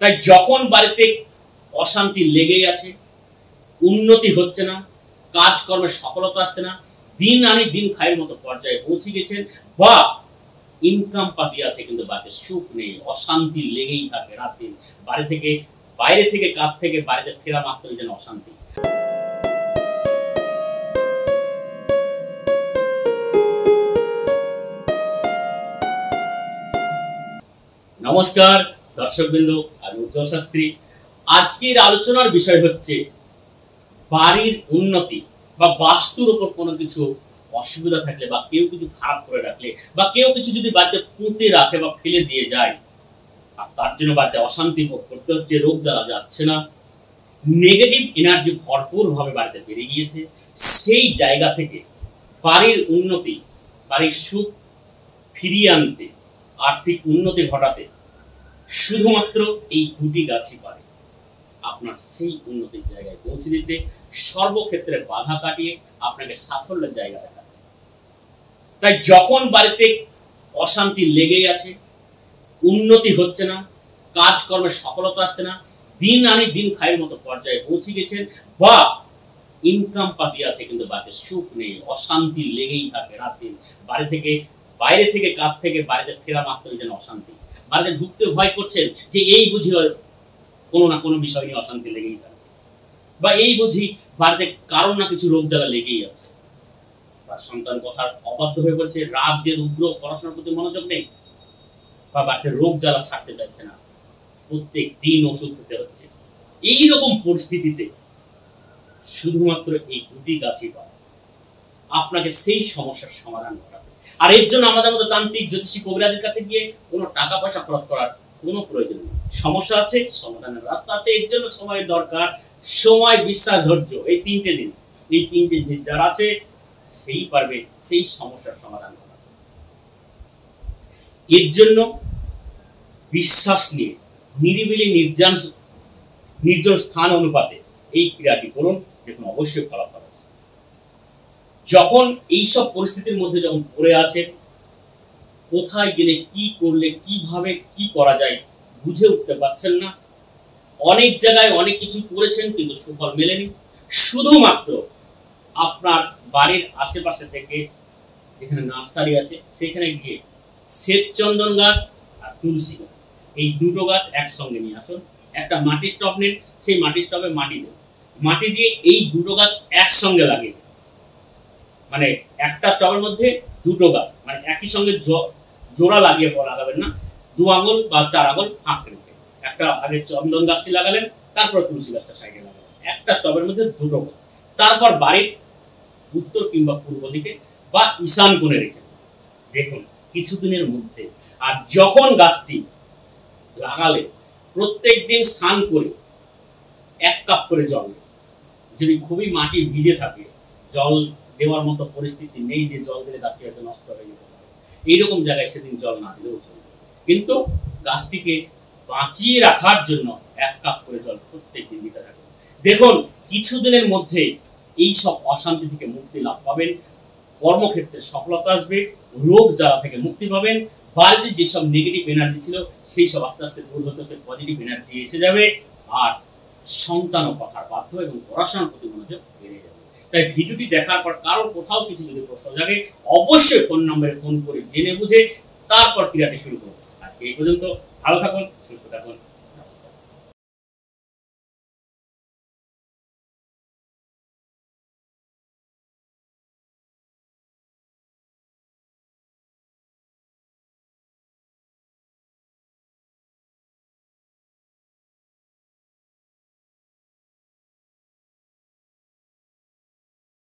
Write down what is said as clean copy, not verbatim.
তাই যখন বাড়িতে অশান্তি লেগেই আছে, উন্নতি হচ্ছে না, কাজকর্মে সফলতা আসছে না, দিন আনি দিন খায়ের মতো পর্যায়ে পৌঁছে গেছেন, বা ইনকাম পাতি আছে কিন্তু বাড়িতে সুখ নেই, অশান্তি লেগেই থাকে রাত দিন, বাড়ি থেকে বাইরে থেকে কাজ থেকে বাড়িতে ফেরা মাত্রই যেন অশান্তি। নমস্কার দর্শকবৃন্দ, আমি উজ্জ্বল শাস্ত্রী। আজকের আলোচনার বিষয় হচ্ছে বাড়ির উন্নতি বা বাস্তুর উপর কোনো কিছু অসুবিধা থাকলে, বা কেউ কিছু খারাপ করে রাখলে, বা কেউ কিছু যদি বাড়িতে পুঁতে রাখে বা ফেলে দিয়ে যায়, আর তার জন্য বাড়িতে অশান্তি ভোগ করতে হচ্ছে, রোগ জ্বালা যাচ্ছে না, নেগেটিভ এনার্জি ভরপুর ভাবে বাড়িতে বেড়ে গিয়েছে, সেই জায়গা থেকে বাড়ির উন্নতি, বাড়ির সুখ ফিরিয়ে আনতে, আর্থিক উন্নতি ঘটাতে শুধুমাত্র এই দুটি গাছই পারে আপনার সেই উন্নতির জায়গায় পৌঁছে দিতে, সর্বক্ষেত্রে বাধা কাটিয়ে আপনাকে সাফল্যের জায়গা দেখাতে। তাই যখন বাড়িতে অশান্তি লেগেই আছে, উন্নতি হচ্ছে না, কাজকর্মে সফলতা আসছে না, দিন আনি দিন খায়ের মতো পর্যায়ে পৌঁছে গেছেন, বা ইনকাম পাতি আছে কিন্তু বাড়িতে সুখ নেই, অশান্তি লেগেই থাকে রাত দিন, বাড়ি থেকে বাইরে থেকে কাজ থেকে বাড়িতে ফেরা মাত্রই যেন অশান্তি, বাড়িতে ঢুকতে ভয় করছেন যে এই বুঝি কোনো না কোনো বিষয় নিয়ে অশান্তি লেগেই থাকে, বা এই বুঝি বাড়িতে কারণ না কিছু রোগ জ্বালা লেগেই আছে, বা সন্তান কথার অবাধ্য হয়ে পড়ছে, রাগ যে উগ্র, পড়াশোনার প্রতি মনোযোগ নেই, বা বাড়িতে রোগ জ্বালা ছাড়তে চাইছে না, প্রত্যেক দিন ওষুধ খেতে হচ্ছে। এইরকম পরিস্থিতিতে শুধুমাত্র এই দুটি গাছই পায় আপনাকে সেই সমস্যার সমাধান ঘটাবে। আর এর জন্য আমাদের মতো তান্ত্রিক, জ্যোতিষী, কবিরাজের কাছে গিয়ে কোনো টাকা পয়সা খরচ করার কোনো প্রয়োজন নেই। সমস্যা আছে, সমাধানের রাস্তা আছে। এর জন্য সময়ের দরকার, সময়, বিশ্বাস, ধৈর্য, এই তিনটে জিনিস যার আছে সেই পারবে সেই সমস্যার সমাধান করা। এর জন্য বিশ্বাস নিয়ে নিরিবিলি নির্জন স্থান অনুপাতে এই ক্রিয়াটি করুন, দেখুন অবশ্যই ফলাফল আছে। যখন এইসব পরিস্থিতির মধ্যে যখন পড়ে আছেন, কোথায় গেলে কি করলে কিভাবে কি করা যায় বুঝে উঠতে পারছেন না, অনেক জায়গায় অনেক কিছু করেছেন কিন্তু সুফল মেলেনি, শুধুমাত্র আপনার বাড়ির আশেপাশে থেকে যেখানে নার্সারি আছে সেখানে গিয়ে শ্বেতচন্দন গাছ আর তুলসী গাছ, এই দুটো গাছ একসঙ্গে নিয়ে আসুন। একটা মাটির স্টব নিন, সেই মাটির স্টবে মাটি দেন, মাটি দিয়ে এই দুটো গাছ একসঙ্গে লাগিয়ে দেন। মানে একটা স্টবের মধ্যে দুটো গাছ, মানে একই সঙ্গে জোড়া লাগিয়ে লাগাবেন না, 2 আঙুল বা 4 আঙুল ফাঁক রেখে একটা আগে চন্দন গাছটি লাগালেন, তারপর তুলসী গাছটা সাইডে লাগালেন, একটা স্টবের মধ্যে দুটো গাছ। তারপর বাড়ির উত্তর কিংবা পূর্ব দিকে বা ঈশান কোণে রেখে দেখুন কিছুদিনের মধ্যে। আর যখন গাছটি লাগালে প্রত্যেক দিন স্নান করে 1 কাপ করে জল, যদি খুবই মাটি ভিজে থাকে, জল দেওয়ার মতো পরিস্থিতি নেই যে জল দিলে গাছটি হয়তো নষ্ট হয়ে যেতে পারে, এইরকম জায়গায় সেদিন জল না দিলেও চলবে, কিন্তু গাছটিকে বাঁচিয়ে রাখার জন্য 1 কাপ করে জল প্রত্যেক দিন দিতে থাকবে। দেখুন কিছুদিনের মধ্যে এই সব অশান্তি থেকে মুক্তি লাভ পাবেন, কর্মক্ষেত্রে সফলতা আসবে, রোগ জ্বালা থেকে মুক্তি পাবেন, বাড়িতে যেসব নেগেটিভ এনার্জি ছিল সেই সব আস্তে আস্তে দূর হতে হতে পজিটিভ এনার্জি এসে যাবে, আর সন্তান কথার বাধ্য এবং পড়াশোনার প্রতি মনোযোগ বেড়ে যাবে। তাই ভিডিওটি দেখার পর কারোর কোথাও কিছু যদি প্রশ্ন জাগে, অবশ্যই ফোন নম্বরে ফোন করে জেনে বুঝে তারপর ক্রিয়াটি শুরু করুন। আজকে এই পর্যন্ত, ভালো থাকুন, সুস্থ থাকুন, নমস্কার।